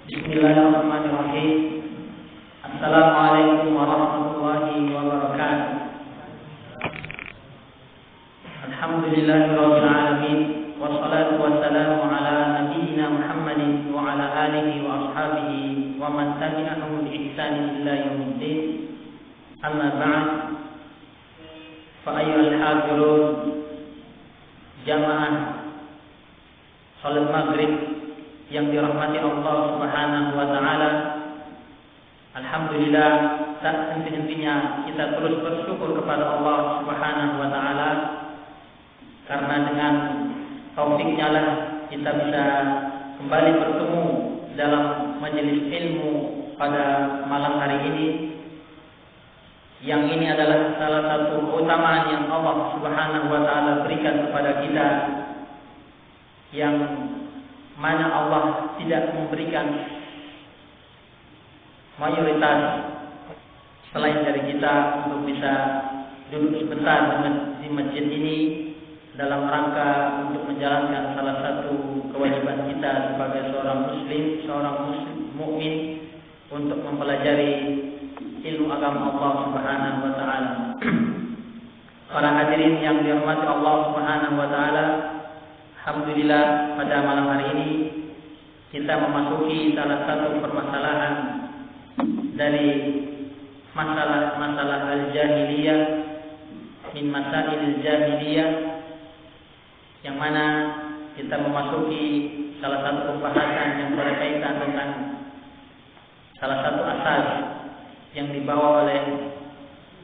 Bismillahirrahmanirrahim. Assalamualaikum warahmatullahi wabarakatuh. Alhamdulillahirabbil alamin wassalatu wassalamu ala nabiyyina Muhammadin wa ala alihi wa ashabihi wa man tabi'ahum bi ihsanin ila yaumiddin. Amma ba'd. Fa ayyuhal hadirun jamaah salat maghrib yang dirahmati Allah Subhanahu wa taala. Alhamdulillah, tak henti-hentinya kita terus bersyukur kepada Allah Subhanahu wa taala, karena dengan taufiknya lah kita bisa kembali bertemu dalam majelis ilmu pada malam hari ini. Yang ini adalah salah satu keutamaan yang Allah Subhanahu wa taala berikan kepada kita, yang mana Allah tidak memberikan mayoritas selain dari kita untuk bisa duduk sebentar di masjid ini dalam rangka untuk menjalankan salah satu kewajiban kita sebagai seorang muslim, mukmin, untuk mempelajari ilmu agama Allah Subhanahu wa taala. Para hadirin yang dirahmati Allah Subhanahu wa taala, alhamdulillah pada malam hari ini kita memasuki salah satu permasalahan dari masalah al-jahiliyah, min masail jahiliyah, yang mana kita memasuki salah satu pembahasan yang berkaitan tentang salah satu asas yang dibawa oleh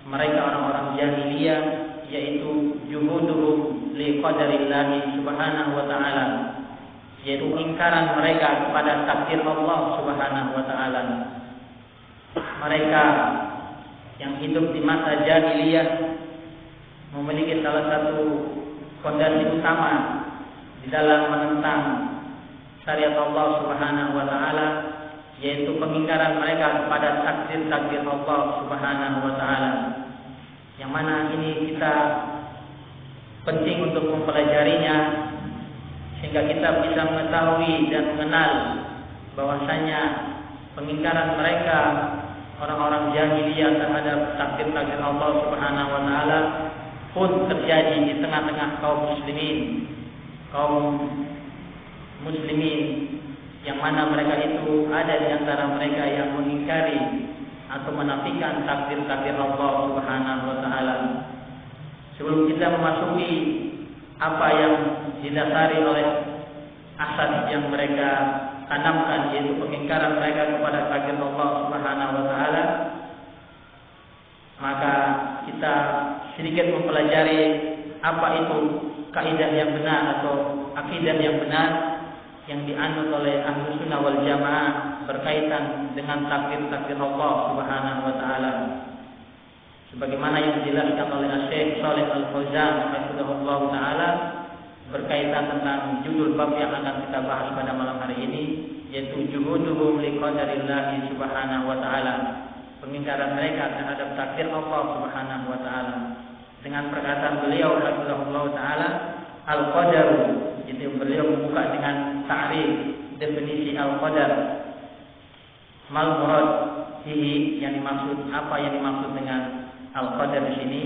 mereka orang-orang jahiliyah, yaitu juhuduhum li qadarillahi subhanahu wa ta'ala, yaitu ingkaran mereka kepada takdir Allah Subhanahu wa ta'ala. Mereka yang hidup di masa jahiliyah memiliki salah satu fondasi utama di dalam menentang syariat Allah Subhanahu wa ta'ala, yaitu pengingkaran mereka kepada takdir Allah Subhanahu wa ta'ala, yang mana ini kita penting untuk mempelajarinya sehingga kita bisa mengetahui dan mengenal bahwasanya pengingkaran mereka orang-orang jahiliyah terhadap takdir Allah Subhanahu wa taala pun terjadi di tengah-tengah kaum muslimin, yang mana mereka itu ada di antara mereka yang mengingkari atau menafikan takdir Allah Subhanahu wa taala. Sebelum kita memasuki apa yang didasari oleh asas yang mereka tanamkan, yaitu pengingkaran mereka kepada takdir Allah Subhanahu wa taala, maka kita sedikit mempelajari apa itu kaidah yang benar atau akidah yang benar yang dianut oleh Ahlus Sunnah wal Jamaah berkaitan dengan takdir Allah Subhanahu wa taala. Sebagaimana yang dijelaskan oleh Syekh Shalih Al-Fauzan hafizahullah taala berkaitan tentang judul bab yang akan kita bahas pada malam hari ini, yaitu juhuduhum li qadarillahi subhanahu wa taala, pengingkaran mereka terhadap takdir Allah Subhanahu wa taala. Dengan perkataan beliau hafizahullah taala, al-qadar, jadi beliau membuka dengan ta'rif, definisi al-qadar. Mal murad bihi, yang dimaksud, apa yang dimaksud dengan al-qadar di sini,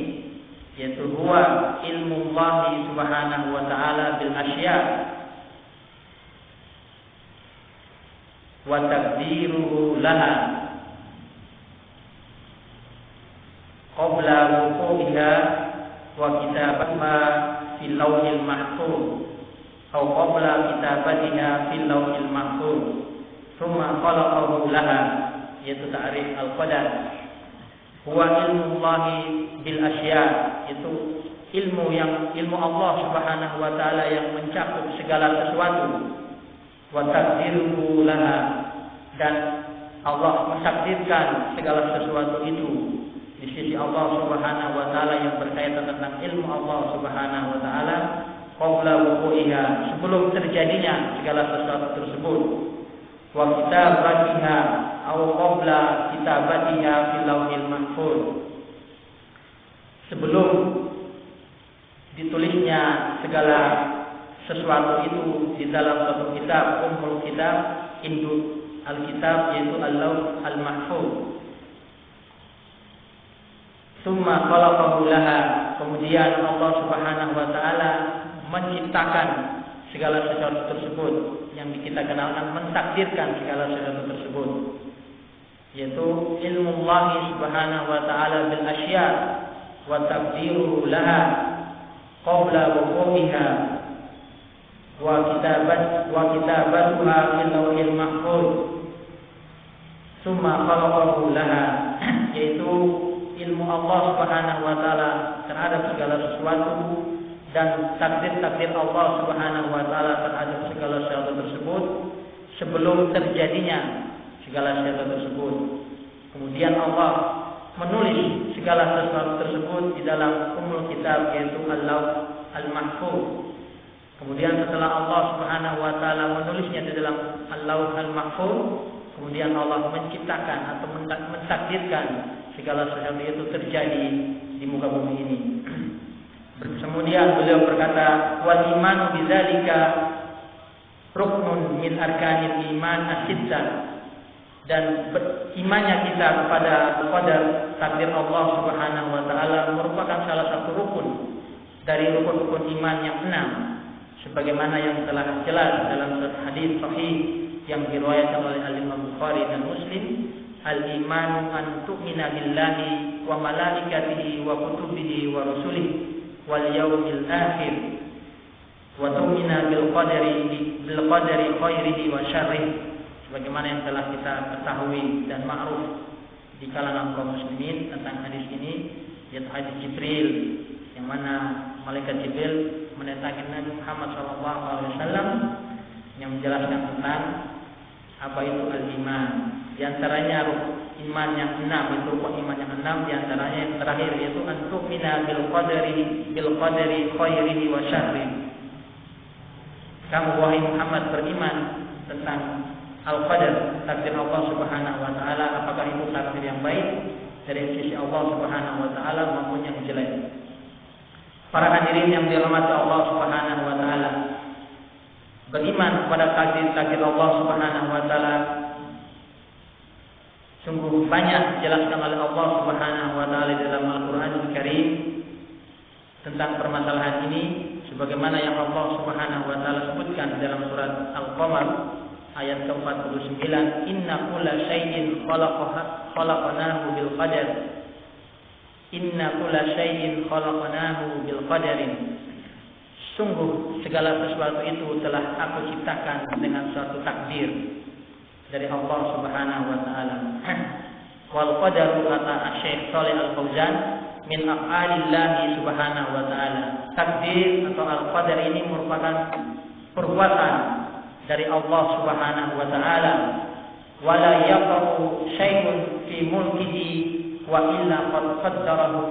yaitu huwa ilmu Allah Subhanahu wa taala bil asya wa taqdiruhu laha qabla wuqu'iha wa kitabatiha fil lawhil mahfuz atau qabla kitabatiha fil lawhil mahfuz thumma khalaqahu laha, yaitu ta'rif al-qadar. Huwa ilmu Allah bil asya, itu ilmu Allah Subhanahu wa taala yang mencakup segala sesuatu. Wa taqdiruhu laha, dan Allah mentakdirkan segala sesuatu itu di sisi Allah Subhanahu wa taala yang berkaitan tentang ilmu Allah Subhanahu wa taala qabla wuqu'iha, sebelum terjadinya segala sesuatu tersebut. Wa kitabatiha atau qabla kitabatiha fil lawhil mahfuz, sebelum ditulisnya segala sesuatu itu di dalam suatu kitab, ummul kitab, induk Alkitab, yaitu Al-Lauh Al-Mahfuz. Tsumma khalaqahu laha, kemudian Allah Subhanahu wa taala menciptakan segala sesuatu tersebut, yang kita kenalkan mentakdirkan segala sesuatu tersebut, yaitu ilmu Allah Subhanahu wa taala bil asya' wa taqdiruhu laha qabla wuqu'iha wa kitabatuha fil lawhil mahfuz. Tsumma khalaqahu laha, yaitu ilmu Allah Subhanahu wa taala terhadap segala sesuatu dan takdir-takdir Allah Subhanahu wa taala terhadap segala sesuatu tersebut sebelum terjadinya segala sesuatu tersebut. Kemudian Allah menulis segala sesuatu tersebut di dalam Ummul Kitab, yaitu Al-Lauh Al-Mahfuz. Kemudian setelah Allah Subhanahu wa taala menulisnya di dalam Al-Lauh Al-Mahfuz, kemudian Allah menciptakan atau mentakdirkan segala sesuatu itu terjadi di muka bumi ini. Kemudian beliau berkata, wal imanu bidzalika ruknun min arkanil iman as-sittah, dan imannya kita kepada qadar takdir Allah Subhanahu wa taala merupakan salah satu rukun dari rukun-rukun iman yang 6, sebagaimana yang telah jelas dalam hadis sahih yang diriwayatkan oleh Al-Imam Bukhari dan Muslim. Al-imanu an tu'mina billahi wa malaikatihi wa kutubihi wa rusulihi wal yaumil akhir wa tu'mina bil qadari khairihi wa syarrihi, sebagaimana yang telah kita ketahui dan ma'ruf di kalangan kaum muslimin tentang hadis ini, yaitu hadis Jibril, yang mana malaikat Jibril mendatangi Nabi Muhammad SAW yang menjelaskan tentang apa itu al-iman. Di antaranya iman yang 6, itu rukun iman yang 6, di antaranya yang terakhir yaitu an tu'mina bil qadari khairihi wa syarrihi. Kamu wahai Muhammad beriman tentang al-qadar, takdir Allah Subhanahu wa taala, apakah itu takdir yang baik dari sisi Allah Subhanahu wa taala maupun yang jelek. Para hadirin yang dirahmati Allah Subhanahu wa taala, beriman kepada takdir Allah Subhanahu wa taala sungguh banyak dijelaskan oleh Allah Subhanahu wa taala dalam Al-Qur'anul Karim tentang permasalahan ini, sebagaimana yang Allah Subhanahu wa taala sebutkan dalam surat Al-Qamar ayat ke-49, inna kulla syai'in khalaqnahu bil qadar. Inna kulla syai'in khalaqnahu bil qadarin. Sungguh segala sesuatu itu telah aku ciptakan dengan suatu takdir dari Allah Subhanahu wa taala. Wal qadaru kata Syekh Shalih Al-Fauzan min af'alillahi Subhanahu wa taala. Takdir atau al-qadar ini merupakan perbuatan dari Allah Subhanahu wa taala. Wala yaqa'u syai'un fi mulkihi wa illa qad qaddarahu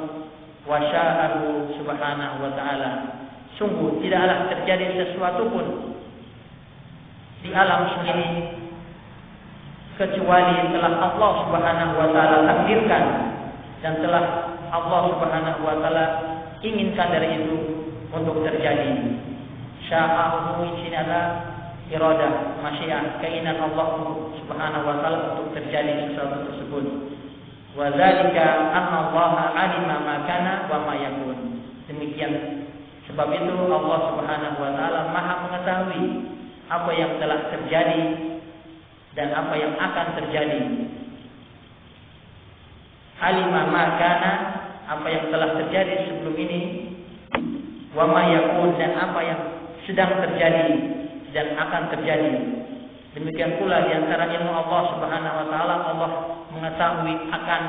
wa sya'ahu Subhanahu wa taala. Sungguh tidaklah terjadi sesuatu pun di alam ini kecuali telah Allah Subhanahu wa taala takdirkan dan telah Allah Subhanahu wa taala inginkan dari itu untuk terjadi. Sya'ahu di sini adalah iradah, masyiah, keinginan Allah Subhanahu wa taala untuk terjadi sesuatu tersebut. Wa dzalika anna Allah 'alima ma kana wa ma yakun. Demikian sebab itu Allah Subhanahu wa taala Maha mengetahui apa yang telah terjadi dan apa yang akan terjadi. Alima ma kana, apa yang telah terjadi sebelum ini, wa ma yakun, dan apa yang sedang terjadi dan akan terjadi. Demikian pula di antara ilmu Allah Subhanahu wa taala, Allah mengetahui akan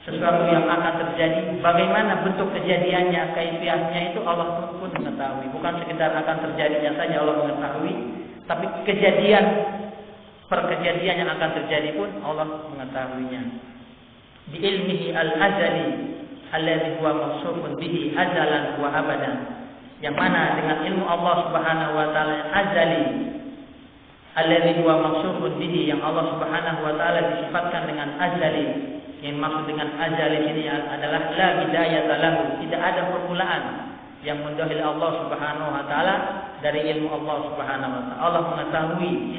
sesuatu yang akan terjadi. Bagaimana bentuk kejadiannya, kaifiahnya itu Allah pun mengetahui. Bukan sekedar akan terjadinya saja Allah mengetahui, tapi perkejadian yang akan terjadi pun Allah mengetahuinya. Bi ilmihi al-azali alladhi huwa mawsufun bihi azalan wa abadan. Yang mana dengan ilmu Allah Subhanahu wa taala azali alladhi huwa mawsufun bihi, yang Allah Subhanahu wa taala disifatkan dengan azali. Yang maksud dengan azali ini adalah la bidayata lahu, tidak ada permulaan yang mendahului Allah Subhanahu wa taala dari ilmu Allah Subhanahu wa taala. Allah mengetahui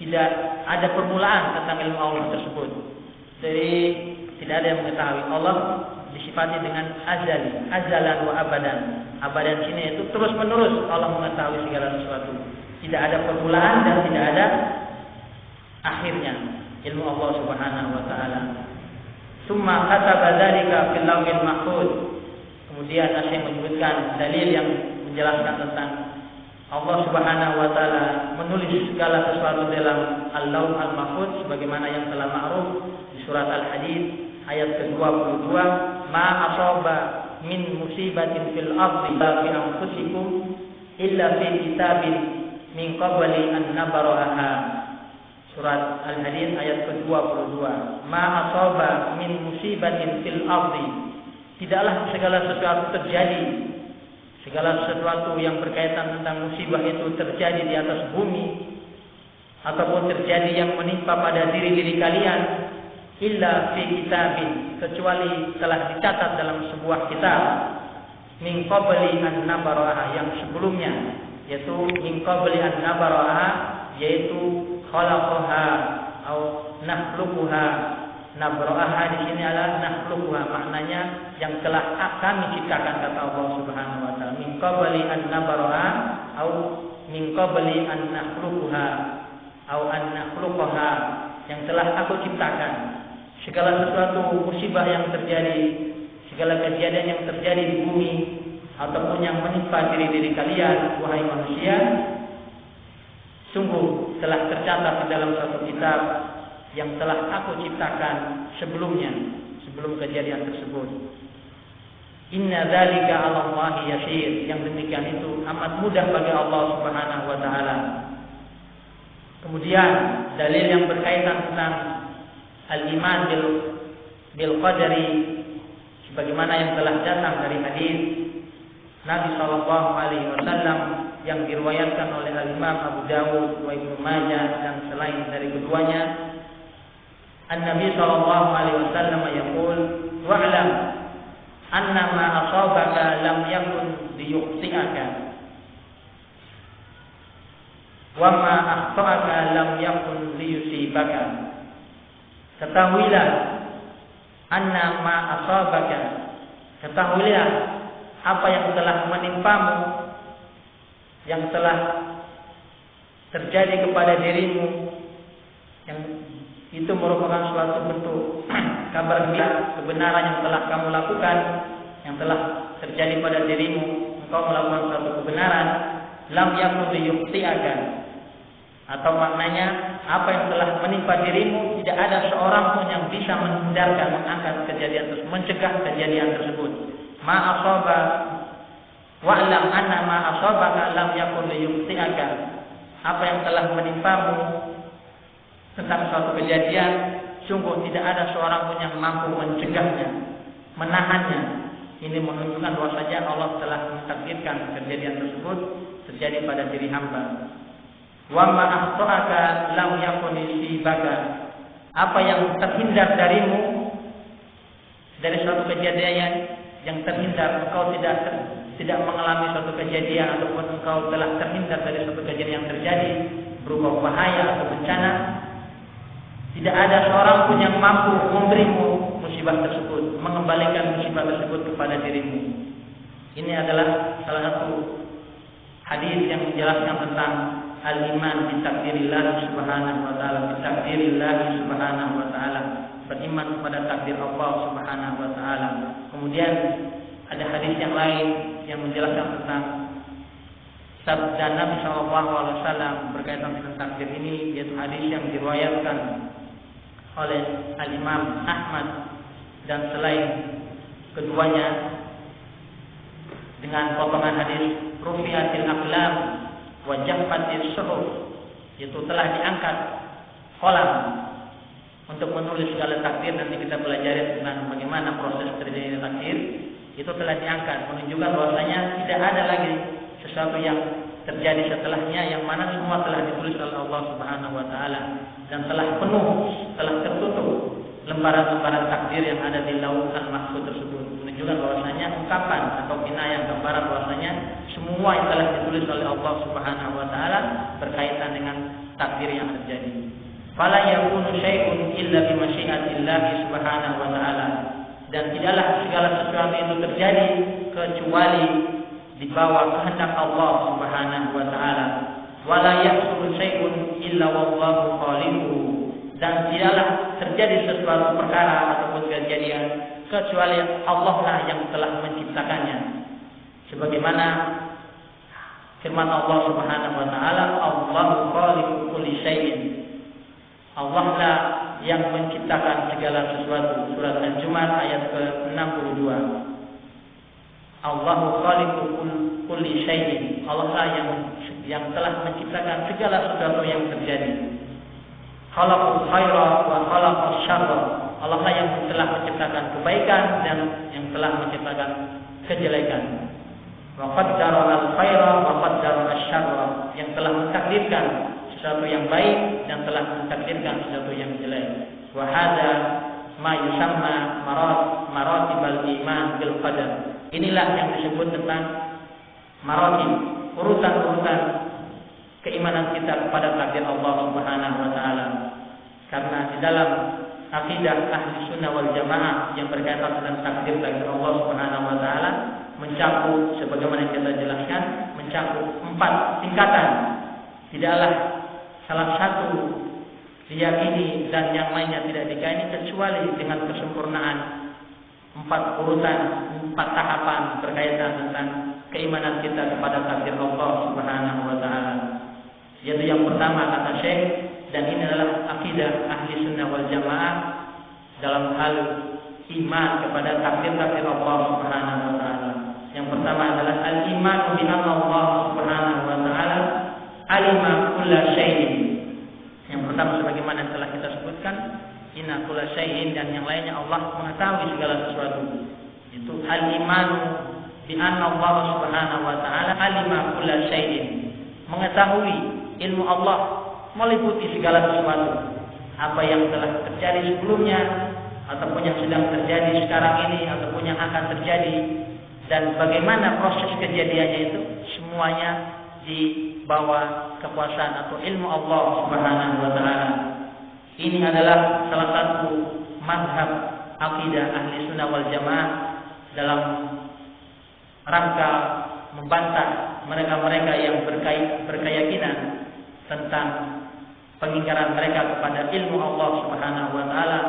tidak ada permulaan tentang ilmu Allah tersebut. Jadi tidak ada yang mengetahui. Allah disifati dengan azali, azalan wa abadan. Abadan sini itu terus menerus Allah mengetahui segala sesuatu. Tidak ada permulaan dan tidak ada akhirnya ilmu Allah Subhanahu wa taala. Summa kataba dzalika fil lawhil mahfuz. Kemudian Syekh menyebutkan dalil yang menjelaskan tentang Allah Subhanahu wa taala menulis segala sesuatu dalam Al-Lauh Al-Mahfuz sebagaimana yang telah ma'ruf di surat Al-Hadid ayat ke-22, ma asaba min musibatin fil ardi la fi anfusikum illa fi kitabin min qabli an nabraha. Surat Al-Hadid ayat ke-22, ma asaba min musibatin fil ardi, tidaklah segala sesuatu terjadi, segala sesuatu yang berkaitan tentang musibah itu terjadi di atas bumi ataupun terjadi yang menimpa pada diri-diri kalian illa fi kitabin, kecuali telah dicatat dalam sebuah kitab min qabli an nabraha, yang sebelumnya, yaitu min qabli an nabraha, yaitu khalaqaha atau nakhluquha. Nabraha di sini adalah nakhluquha, maknanya yang telah kami ciptakan, kata Allah Subhanahu wa taala. Min qabli an nabraha atau min qabli an nakhluquha atau an nakhluqaha, yang telah aku ciptakan. Segala sesuatu musibah yang terjadi, segala kejadian yang terjadi di bumi ataupun yang menimpa diri-diri kalian, wahai manusia, sungguh telah tercatat di dalam satu kitab yang telah aku ciptakan sebelumnya, sebelum kejadian tersebut. Inna dzalika 'ala Allahi yasir, yang demikian itu amat mudah bagi Allah Subhanahu wa taala. Kemudian dalil yang berkaitan tentang al-iman bil qadari sebagaimana yang telah datang dari hadis Nabi sallallahu alaihi wasallam yang diriwayatkan oleh Al-Imam Abu Dawud wa Ibnu Majah dan selain dari keduanya. An-Nabi sallallahu alaihi wasallam yaqul wa'lam anna ma asabaka lam yakun liyukhti'aka wa ma akhta'aka lam yakun liyusibaka. Ketahuilah anna ma asabaka, ketahuilah apa yang telah menimpamu, yang telah terjadi kepada dirimu, yang itu merupakan suatu bentuk kabar gembira kebenaran yang telah kamu lakukan, yang telah terjadi pada dirimu, engkau melakukan suatu kebenaran, lam yakun liyukhti'aka, atau maknanya apa yang telah menimpa dirimu tidak ada seorang pun yang bisa menghindarkan, mengangkat kejadian tersebut, mencegah kejadian tersebut. Ma asaba wa'lam anna ma asabaka lam yakun liyukhti'aka, apa yang telah menimpamu tentang suatu kejadian, sungguh tidak ada seorang pun yang mampu mencegahnya, menahannya. Ini menunjukkan bahwasanya Allah telah mentakdirkan kejadian tersebut terjadi pada diri hamba. Wa ma akhta'aka lam yakun yusibaka, apa yang terhindar darimu dari suatu kejadian yang terhindar, engkau tidak mengalami suatu kejadian ataupun engkau telah terhindar dari suatu kejadian yang terjadi berupa bahaya atau bencana, tidak ada seorang pun yang mampu memberimu musibah tersebut, mengembalikan musibah tersebut kepada dirimu. Ini adalah salah satu hadis yang menjelaskan tentang al-iman bi takdirillah subhanahu wa ta'ala, bi takdirillah subhanahu wa ta'ala, beriman kepada takdir Allah Subhanahu wa taala. Kemudian ada hadis yang lain yang menjelaskan tentang sabda Nabi sallallahu alaihi wasallam berkaitan dengan takdir ini, yaitu hadis yang diriwayatkan oleh Al-Imam Ahmad dan selain keduanya dengan potongan hadis rufi'atil aqlam wa jaffatis suhuf, yaitu telah diangkat kolam untuk menulis segala takdir. Nanti kita pelajari tentang bagaimana proses terjadinya takdir. Itu telah diangkat, menunjukkan bahwasanya tidak ada lagi sesuatu yang terjadi setelahnya, yang mana semua telah ditulis oleh Allah Subhanahu wa taala dan telah penuh, telah tertutup lembaran-lembaran takdir yang ada di Lauh Al-Mahfuz tersebut. Menunjukkan bahwasanya ungkapan atau kinayah gambaran bahwasanya semua yang telah ditulis oleh Allah Subhanahu wa taala berkaitan dengan takdir yang terjadi. Fala yakunu syai'un illa bi masyiatillah subhanahu wa ta'ala. Dan tidaklah segala sesuatu itu terjadi kecuali di bawah kehendak Allah subhanahu wa ta'ala. Wala yahsulu syai'un illa wallahu khaliquhu. Dan tidaklah terjadi sesuatu perkara ataupun kejadian kecuali Allah lah yang telah menciptakannya. Sebagaimana firman Allah subhanahu wa ta'ala, Allahu khaliqu kulli syai'in. Allah lah yang menciptakan segala sesuatu. Surat Al-Jumu'ah ayat ke-62. Allahu khaliqu kulli syai'in. Allah lah yang telah menciptakan segala sesuatu yang terjadi. Khalaqul khaira wa khalaqash syarra. Allah lah yang telah menciptakan kebaikan dan yang telah menciptakan kejelekan. Wa qaddara al-khaira wa qaddara asy-syarra. Yang telah mentakdirkan sesuatu yang baik dan telah mentakdirkan sesuatu yang jelek. Wa hadza ma yusamma maratibal iman bil qadar. Inilah yang disebut tentang maratib, urutan-urutan keimanan kita kepada takdir Allah Subhanahu wa taala. Karena di dalam akidah ahli sunnah wal jamaah yang berkaitan dengan takdir Allah Subhanahu wa taala mencakup, sebagaimana kita jelaskan, mencakup 4 tingkatan. Tidaklah salah satu diyakini dan yang lainnya tidak diyakini kecuali dengan kesempurnaan 4 urutan, 4 tahapan berkaitan tentang keimanan kita kepada takdir Allah Subhanahu wa taala. Yaitu yang pertama kata Syekh, dan ini adalah akidah ahli sunnah wal jamaah dalam hal iman kepada takdir-takdir Allah Subhanahu wa taala. Yang pertama adalah al-iman bi anna Allah Subhanahu wa taala alima kulla syai'in. Yang pertama sebagaimana telah kita sebutkan, inna kulla syai'in, dan yang lainnya Allah mengetahui segala sesuatu. Itu al-iman bi anna Allah Subhanahu wa taala alima kulla syai'in. Mengetahui ilmu Allah meliputi segala sesuatu, apa yang telah terjadi sebelumnya ataupun yang sedang terjadi sekarang ini ataupun yang akan terjadi, dan bagaimana proses kejadiannya itu semuanya di bawah kekuasaan atau ilmu Allah Subhanahu wa taala. Ini adalah salah satu mazhab akidah ahli sunnah wal jamaah dalam rangka membantah mereka-mereka yang berkeyakinan tentang pengingkaran mereka kepada ilmu Allah Subhanahu wa taala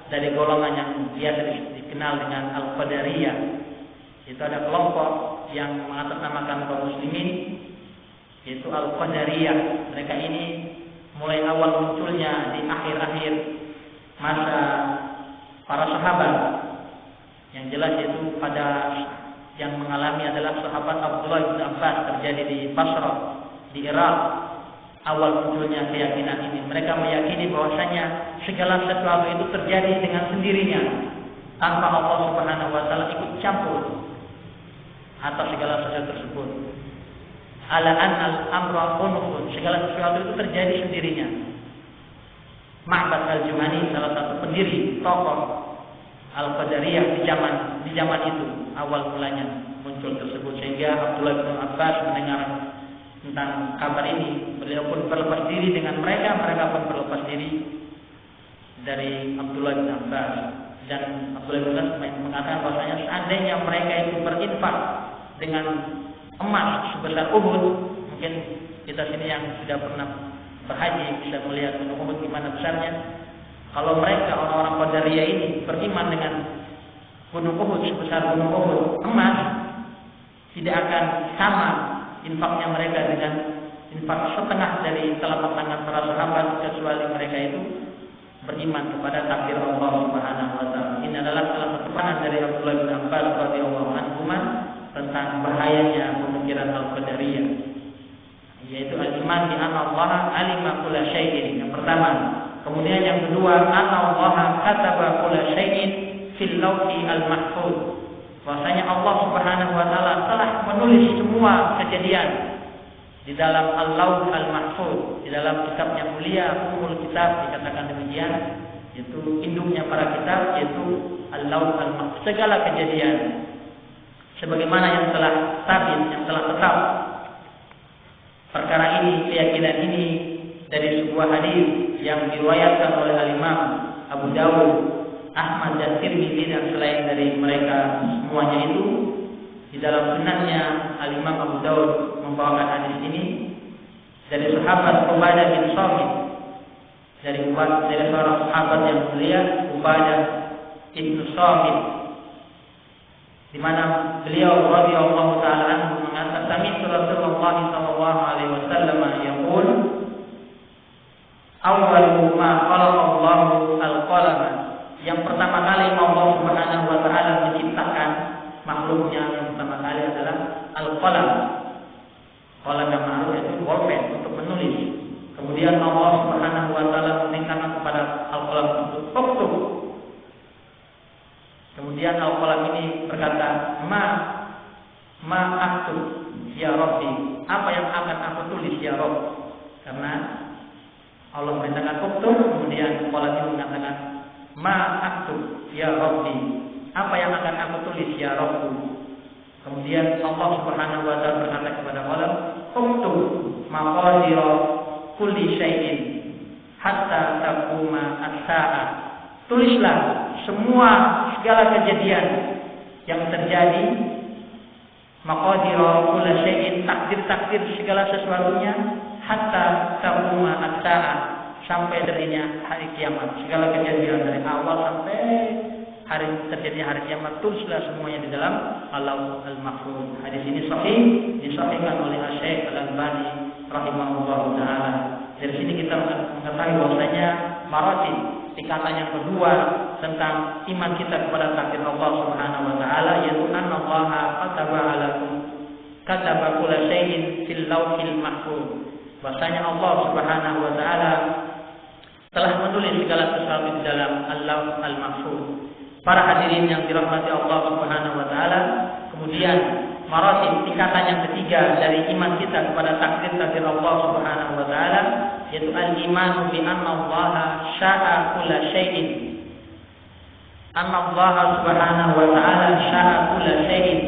dari golongan yang biasa dikenal dengan Al-Qadariyah. Itu ada kelompok yang mengatasnamakan kaum muslimin, yaitu Al-Qadariyah. Mereka ini mulai awal munculnya di akhir-akhir masa para sahabat. Yang jelas itu pada yang mengalami adalah sahabat Abdullah bin Abbas, terjadi di Basrah, di Irak. Awal munculnya keyakinan ini, mereka meyakini bahwasanya segala sesuatu itu terjadi dengan sendirinya tanpa Allah Subhanahu wa taala ikut campur atas segala sesuatu tersebut. Ala annal amra unufun, segala sesuatu itu terjadi sendirinya. Ma'bad al-Juhani, salah satu pendiri tokoh Al-Qadariyah di zaman itu awal mulanya muncul tersebut, sehingga Abdullah bin Abbas mendengar tentang kabar ini, beliau pun berlepas diri dengan mereka pun berlepas diri dari Abdullah bin Abbas. Dan Abdullah bin Abbas mengatakan bahwasanya seandainya mereka itu berinfak dengan emas sebesar Uhud, mungkin kita sini yang sudah pernah berhaji bisa melihat gunung Uhud gimana besarnya. Kalau mereka orang-orang Qadariyah ini beriman dengan gunung Uhud sebesar gunung Uhud emas, tidak akan sama infaknya mereka dengan infak setengah dari telapak tangan para sahabat, kecuali mereka itu beriman kepada takdir Allah Subhanahu wa taala. Ini adalah salah satu pandangan dari Abdullah bin Abbas radhiyallahu anhu tentang bahayanya pemikiran Al-Qadariyah, yaitu al-iman bi anna Allah alima kulla syai'in. Yang pertama. Kemudian yang kedua, anna Allah kataba kulla syai'in fil lawhi al-mahfuz. Bahwasanya Allah Subhanahu wa taala telah menulis semua kejadian di dalam Al-Lauh Al-Mahfuz, di dalam kitabnya mulia Ummul Kitab dikatakan demikian, yaitu induknya para kitab, yaitu Al-Lauh Al-Mahfuz. Segala kejadian sebagaimana yang telah sabit, yang telah tetap. Perkara ini, keyakinan ini dari sebuah hadis yang diriwayatkan oleh Al-Imam Abu Dawud, Ahmad dan Tirmidzi dan selain dari mereka semuanya itu, di dalam sunannya Al-Imam Abu Dawud membawakan hadis ini dari sahabat Ubadah bin Samit, dari seorang sahabat yang mulia Ubadah bin Samit, di mana beliau radhiyallahu taala anhu mengatakan sami'tu Rasulullah sallallahu alaihi wasallam yaqul awwalu ma khalaqallahu al-qalam. Yang pertama kali Allah Subhanahu wa taala menciptakan makhluknya yang pertama kali adalah al-qalam. Qalam yang ma'ruf itu pulpen untuk menulis. Kemudian Allah Subhanahu wa taala memerintahkan kepada al-qalam untuk uktub. Kemudian al-qalam ini berkata, ma aktub ya Rabbi, apa yang akan aku tulis ya Rabb? Karena Allah merintahkan uktub, kemudian qalam ini mengatakan, ma aktub ya Rabbi, apa yang akan aku tulis ya Rabbku? Kemudian Allah Subhanahu wa taala berkata kepada qalam, uktub maqadira kulli syai'in hatta taquma as-saa'ah. Tulislah semua segala kejadian yang terjadi, maqadira kulli syai'in, takdir-takdir segala sesuatunya, hatta taquma as-saa'ah, sampai darinya hari kiamat. Segala kejadian dari awal sampai hari terjadinya hari kiamat, tulislah semuanya di dalam Al-Lauhul Mahfuz. Hadis ini sahih, disahihkan oleh Syekh Al-Albani rahimahullah taala. Dari sini kita mengetahui bahwasanya maratib, tingkatan yang kedua tentang iman kita kepada takdir Allah Subhanahu wa taala, yaitu annallaha kataba kulla syai'in fil lauhil mahfuz. Bahwasanya Allah Subhanahu wa taala telah menulis segala sesuatu di dalam Al-Lauh Al-Mahfuz. Para hadirin yang dirahmati Allah Subhanahu wa taala, kemudian maratib tingkatan yang ketiga dari iman kita kepada takdir-takdir Allah Subhanahu wa taala, yaitu al-iman bi anna Allah syaa kulla syai'in. Anna Allah Subhanahu wa taala syaa kulla syai'in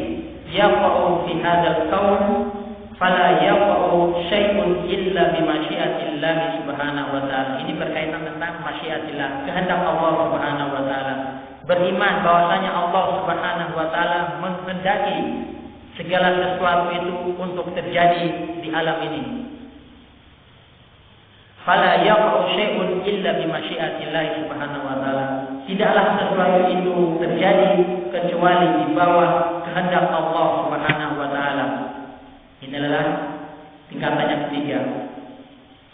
yaqa'u fi hadzal kaun fala yaqa'u syai'un illa bi masyiatillah Subhanahu wa taala. Ini berkaitan tentang masyiatillah, kehendak Allah Subhanahu wa taala. Beriman bahwasanya Allah Subhanahu wa taala menghendaki segala sesuatu itu untuk terjadi di alam ini. Fala yaqa'u syai'un illa bi masyiatillah Subhanahu wa taala. Tidaklah sesuatu itu terjadi kecuali di bawah kehendak Allah Subhanahu wa taala. Ini adalah tingkatan yang ketiga.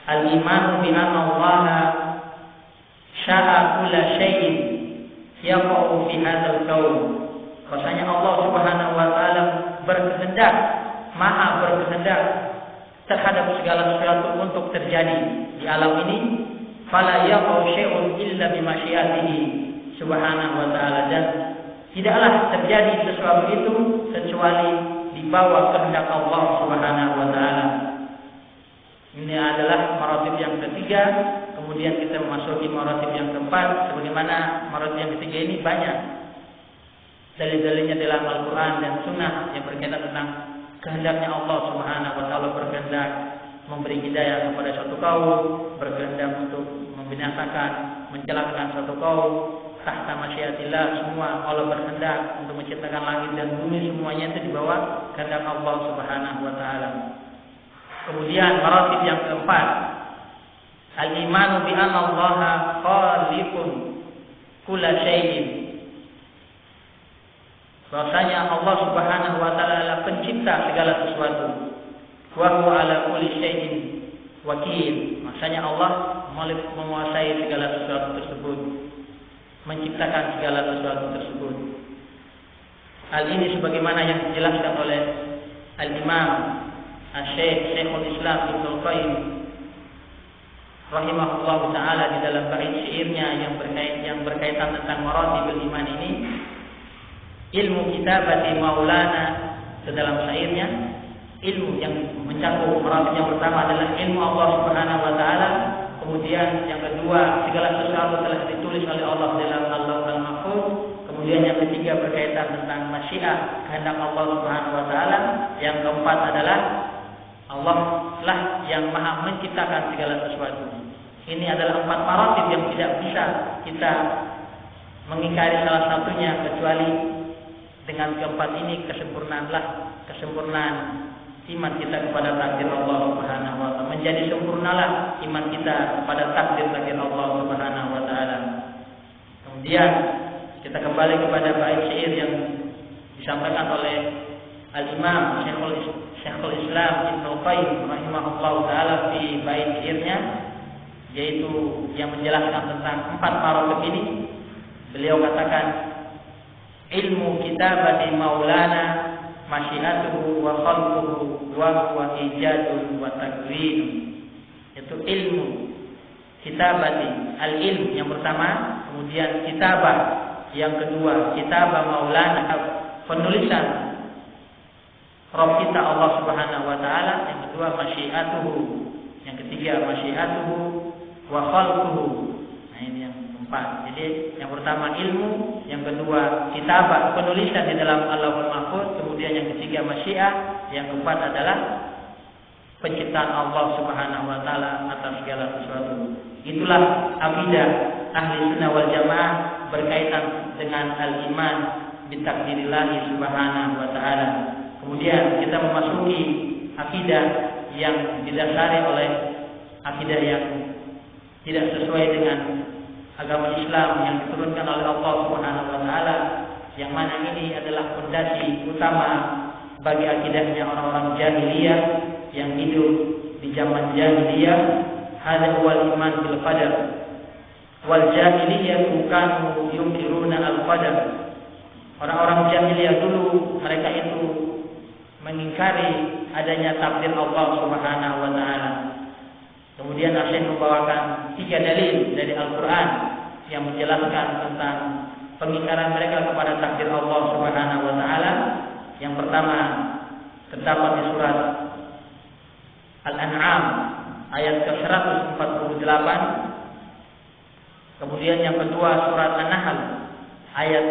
Al-iman bi anna Allah syaa kulla syai'in yaqa'u fi hadzal kaun. Bahwasanya Allah Subhanahu wa taala berkehendak, maha berkehendak terhadap segala sesuatu untuk terjadi di alam ini. Fala yaqa'u syai'un illa bi masyiatihi Subhanahu wa taala, dan tidaklah terjadi sesuatu itu kecuali di bawah kehendak Allah Subhanahu wa taala. Ini adalah maratib yang ketiga. Kemudian kita memasuki maratib yang keempat. Sebagaimana maratib yang ketiga ini banyak dalil-dalilnya dalam Al-Quran dan Sunnah yang berkaitan tentang kehendaknya Allah Subhanahu wa taala, berkehendak memberi hidayah kepada suatu kaum, berkehendak untuk membinasakan, mencelakakan suatu kaum. Tahta masyiatillah, semua Allah berkehendak untuk menciptakan langit dan bumi, semuanya itu di bawah kehendak Allah Subhanahu wa taala. Kemudian maratib yang keempat, al-imanu bi anna Allaha khaliqun kulla syai'in. Bahwasanya Allah Subhanahu wa taala adalah pencipta segala sesuatu. Wa huwa ala kulli syai'in wakil. Maksudnya Allah menguasai segala sesuatu tersebut, menciptakan segala sesuatu tersebut. Hal ini sebagaimana yang dijelaskan oleh Al-Imam Syekhul Islam Ibnu Qayyim rahimahullah taala di dalam bait syairnya yang berkaitan tentang maratibul iman ini. Ilmu kitabati maulana, ke dalam syairnya, ilmu yang mencakup maratib yang pertama adalah ilmu Allah Subhanahu wa taala. Kemudian yang kedua, segala sesuatu telah ditulis oleh Allah dalam Al-Lauhul Mahfuz. Kemudian yang ketiga berkaitan tentang masyiah, kehendak Allah Subhanahu wa taala. Yang keempat adalah Allah lah yang maha menciptakan segala sesuatu. Ini adalah 4 maratib yang tidak bisa kita mengingkari salah satunya, kecuali dengan keempat ini kesempurnaan iman kita kepada takdir Allah Subhanahu wa taala. Menjadi sempurnalah iman kita kepada takdir Allah Subhanahu wa taala. Kemudian kita kembali kepada bait syair yang disampaikan oleh Al-Imam Syekhul Islam Ibnu Qayyim rahimahullah taala di bait syairnya, yaitu yang menjelaskan tentang 4 maratib ini. Beliau katakan, ilmu kitabati maulana masyiatuhu wa khalquhu wa huwa ijadun wa takwin. Itu ilmu kitabati, al-ilm yang pertama, kemudian kitabah yang kedua, kitabah maulana, penulisan Rabb kita Allah Subhanahu wa taala, yang kedua masyiatuhu, yang ketiga masyiatuhu wa khalquhu. Nah, ini yang keempat. Jadi yang pertama ilmu, yang kedua kitabah, penulisan di dalam Allahul Mahfuz, kemudian yang ketiga masyiah, yang keempat adalah penciptaan Allah Subhanahu wa taala atas segala sesuatu. Itulah akidah ahli sunnah wal jamaah berkaitan dengan al-iman bitakdirillahi subhanahu wa ta'ala. Kemudian kita memasuki akidah yang didasari oleh akidah yang tidak sesuai dengan agama Islam yang diturunkan oleh Allah Subhanahu wa taala, yang mana ini adalah fondasi utama bagi akidahnya orang-orang jahiliyah yang hidup di zaman jahiliyah. Hadza huwal iman bil qadar. Wal jahiliyah kanu yunkiruna al qadar. Orang-orang jahiliyah dulu mereka itu mengingkari adanya takdir Allah Subhanahu wa taala. Kemudian Syekh membawakan 3 dalil dari Al-Qur'an yang menjelaskan tentang pengingkaran mereka kepada takdir Allah Subhanahu wa taala. Yang pertama terdapat di surat Al-An'am ayat ke-148. Kemudian yang kedua surat An-Nahl ayat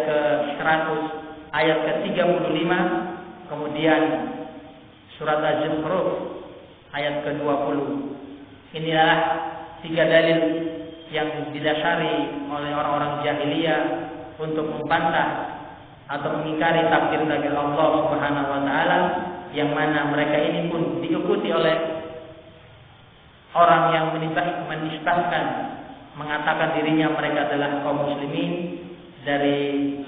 ke-35. Kemudian surat Az-Zukhruf ayat ke-20. Inilah 3 dalil yang didasari oleh orang-orang jahiliyah untuk membantah atau mengingkari takdir Allah Subhanahu wa taala, yang mana mereka ini pun diikuti oleh orang yang menisbahkan, mengatakan dirinya mereka adalah kaum muslimin, dari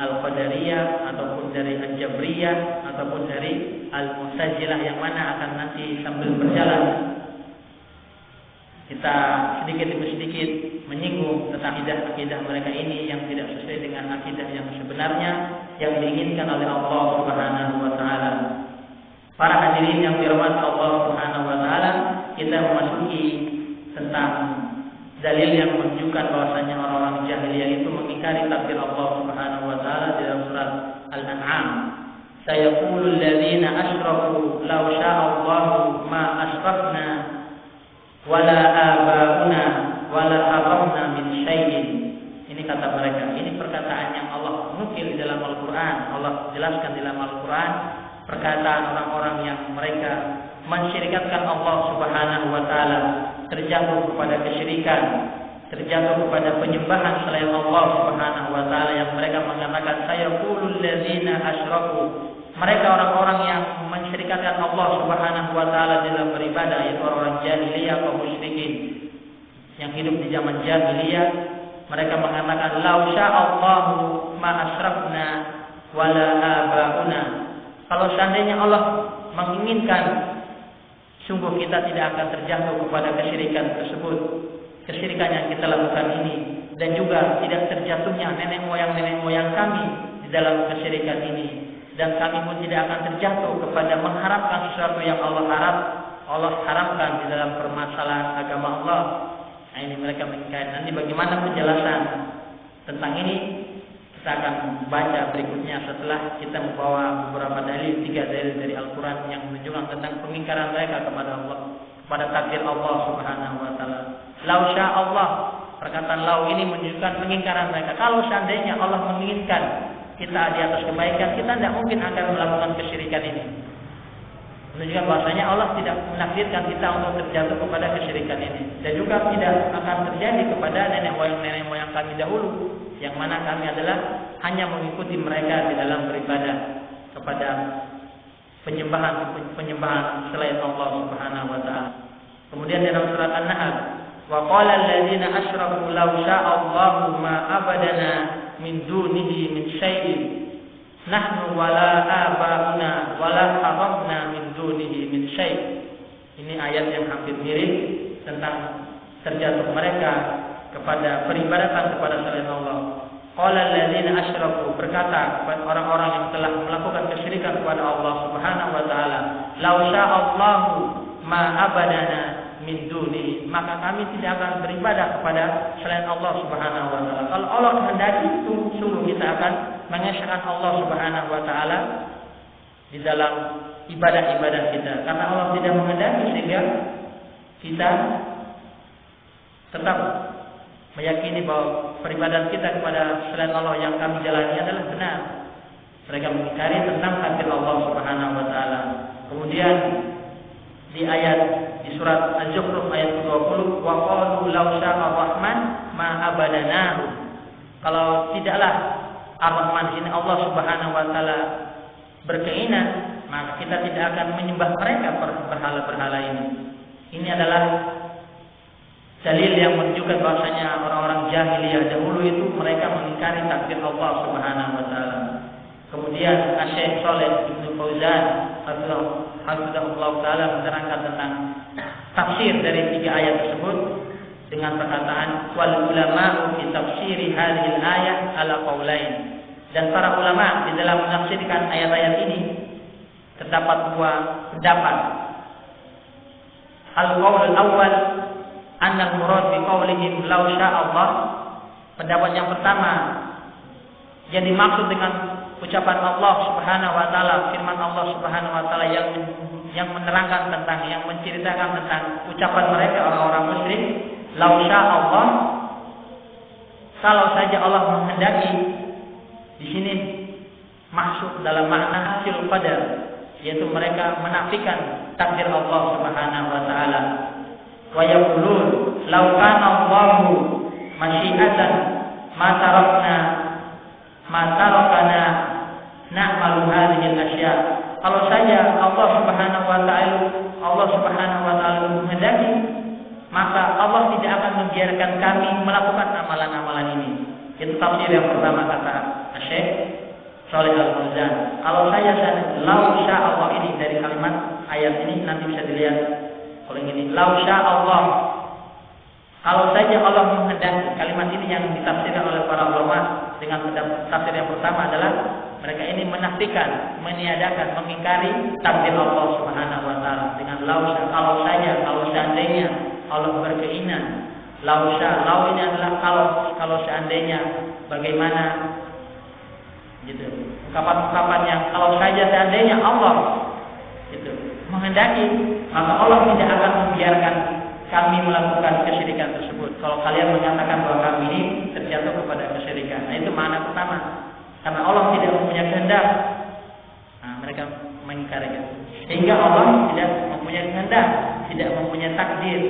Al-Qadariyah ataupun dari Al-Jabriyah ataupun dari Al-Mu'tazilah, yang mana akan nanti sambil berjalan kita sedikit demi sedikit menyinggung tentang akidah mereka ini yang tidak sesuai dengan akidah yang sebenarnya yang diinginkan oleh Allah Subhanahu wa taala. Para hadirin yang dirahmati Allah Subhanahu wa taala, kita memasuki tentang dalil yang menunjukkan bahwasanya orang-orang jahiliyah itu mengingkari takdir Allah Subhanahu wa taala di dalam surat Al-An'am. Sayaqulul ladzina asyraku law syaa Allahu ma asyrafna wala abauna wala haramna min syai'in. Ini kata mereka, ini perkataan yang Allah nukil di dalam Al-Qur'an. Allah jelaskan di dalam Al-Qur'an perkataan orang-orang yang mereka mensyirikatkan Allah Subhanahu wa taala, terjatuh kepada kesyirikan, terjatuh kepada penyembahan selain Allah Subhanahu wa taala, yang mereka mengatakan sayaqulul ladzina asyraku. Mereka orang-orang yang mensyirikatkan Allah Subhanahu wa taala dalam beribadah, yaitu orang-orang jahiliyah kaum musyrikin yang hidup di zaman jahiliyah. Mereka mengatakan law sya'allahu ma asyrafna wala abauna. Kalau seandainya Allah menginginkan, sungguh kita tidak akan terjatuh kepada kesyirikan tersebut, kesyirikan yang kita lakukan ini, dan juga tidak terjatuhnya nenek moyang kami di dalam kesyirikan ini, dan kami pun tidak akan terjatuh kepada mengharapkan sesuatu yang Allah haramkan di dalam permasalahan agama Allah. Nah, ini mereka mengingkari. Nanti bagaimana penjelasan tentang ini kita akan baca berikutnya setelah kita membawa beberapa dalil, 3 dalil dari Al-Quran yang menunjukkan tentang pengingkaran mereka kepada Allah, kepada takdir Allah Subhanahu wa taala. Lau sya Allah, perkataan lau ini menunjukkan pengingkaran mereka. Kalau seandainya Allah menginginkan kita di atas kebaikan, kita tidak mungkin akan melakukan kesyirikan ini. menunjukkan bahwasanya Allah tidak menakdirkan kita untuk terjatuh kepada kesyirikan ini, dan juga tidak akan terjadi kepada nenek moyang kami dahulu, yang mana kami adalah hanya mengikuti mereka di dalam beribadah kepada penyembahan selain Allah Subhanahu wa taala. Kemudian dalam surat An-Nahl, wa qala alladziina asyraku law syaa Allahu ma abadana min dunihi min syai'in nahnu wala abauna wala harramna min dunihi min syai'. Ini ayat yang hampir mirip tentang terjatuh mereka kepada peribadatan kepada selain Allah. Qala alladziina asyraku, berkata orang-orang yang telah melakukan kesyirikan kepada Allah Subhanahu wa taala, law syaa Allahu ma abadana min dunihi, maka kami tidak akan beribadah kepada selain Allah Subhanahu wa taala. Kalau Allah kehendaki, sungguh kita akan mengesahkan Allah Subhanahu wa taala di dalam ibadah-ibadah kita. Karena Allah tidak menghendaki, sehingga kita tetap meyakini bahwa peribadahan kita kepada selain Allah yang kami jalani adalah benar. Mereka mengingkari tentang takdir Allah Subhanahu wa taala. Kemudian di surat Al-Zukhruf ayat 20, wa qalu law syaa ar-rahman ma abadanahu. Kalau tidaklah Ar-Rahman ini Allah Subhanahu wa taala berkeinginan, maka kita tidak akan menyembah mereka berhala-berhala ini. Ini adalah dalil yang menunjukkan bahwasanya orang-orang jahiliyah dahulu itu mereka mengingkari takdir Allah Subhanahu wa taala. Kemudian Syekh Shalih Ibnu Fauzan hafizahullah taala menerangkan tentang tafsir dari 3 ayat tersebut dengan perkataan wal ulama fi tafsiri hadhil ayat ala qaulain. Dan para ulama di dalam menafsirkan ayat-ayat ini terdapat 2 pendapat. Al-qaul al-awwal anna al-murad bi qaulihim law syaa Allah. Pendapat yang pertama, yang dimaksud dengan ucapan Allah Subhanahu wa taala, firman Allah Subhanahu wa taala yang menerangkan tentang, yang menceritakan tentang ucapan mereka orang-orang musyrik, law syaa Allah, kalau saja Allah menghendaki. Di sini masuk dalam makna hasil qadar, yaitu mereka menafikan takdir Allah Subhanahu wa taala. Wa yaqulun law kana Allahu masyiatan ma tarakana na'malu hadhihi al-asya. Kalau saja Allah Subhanahu wa taala menghendaki, maka Allah tidak akan membiarkan kami melakukan amalan-amalan ini. Itu tafsir yang pertama kata Syekh Shalih Al-Fauzan. Kalau saya law syaa Allah, ini dari kalimat ayat ini nanti bisa dilihat kalau ini law syaa Allah. Kalau saja Allah menghendaki, kalimat ini yang ditafsirkan oleh para ulama dengan tafsir yang pertama adalah mereka ini menafikan, meniadakan, mengingkari takdir Allah Subhanahu wa taala dengan law syaa. Kalau seandainya Allah berkeinginan, law syaa, law ini adalah kalau seandainya, bagaimana gitu. Ungkapan-ungkapan yang kalau saja seandainya Allah gitu menghendaki, maka Allah tidak akan membiarkan kami melakukan kesyirikan tersebut. Kalau kalian menyatakan bahwa kami ini terjatuh kepada kesyirikan. Nah, itu makna pertama. Karena Allah tidak mempunyai kehendak. Nah, mereka mengingkarikan. Sehingga Allah tidak mempunyai kehendak, tidak mempunyai takdir.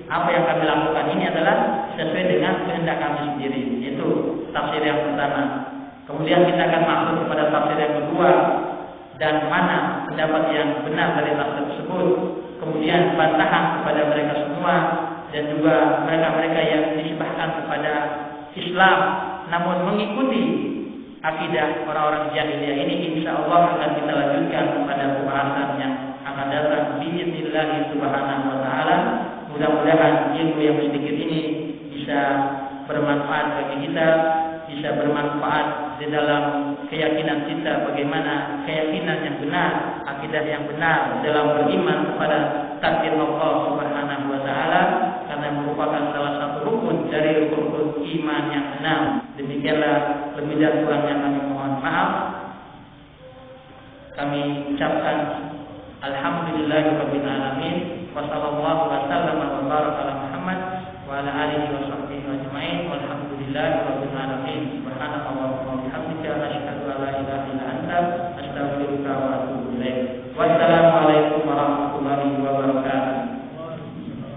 Apa yang kami lakukan ini adalah sesuai dengan kehendak kami sendiri. Itu tafsir yang pertama. Kemudian kita akan masuk kepada tafsir yang kedua, dan mana pendapat yang benar dari tafsir tersebut. Kemudian bantahan kepada mereka semua, dan juga mereka-mereka yang disebahkan kepada Islam namun mengikuti akidah orang-orang jahiliyah ini. Insya Allah akan kita lanjutkan pada pembahasan yang akan datang bi'idznillah subhanahu wa ta'ala. Mudah-mudahan ilmu yang sedikit ini bisa bermanfaat bagi kita, bisa bermanfaat di dalam keyakinan kita, bagaimana keyakinan yang benar, akidah yang benar dalam beriman kepada takdir Allah Subhanahu wa taala, karena merupakan salah satu rukun dari rukun iman yang benar. Demikianlah, lebih dan kurangnya kami mohon maaf. Kami ucapkan alhamdulillahirabbil alamin, wa sallallahu wa sallama wa baraka ala Muhammad wa ala alihi wa sahbihi ajmain, walhamdulillahirabbil alamin.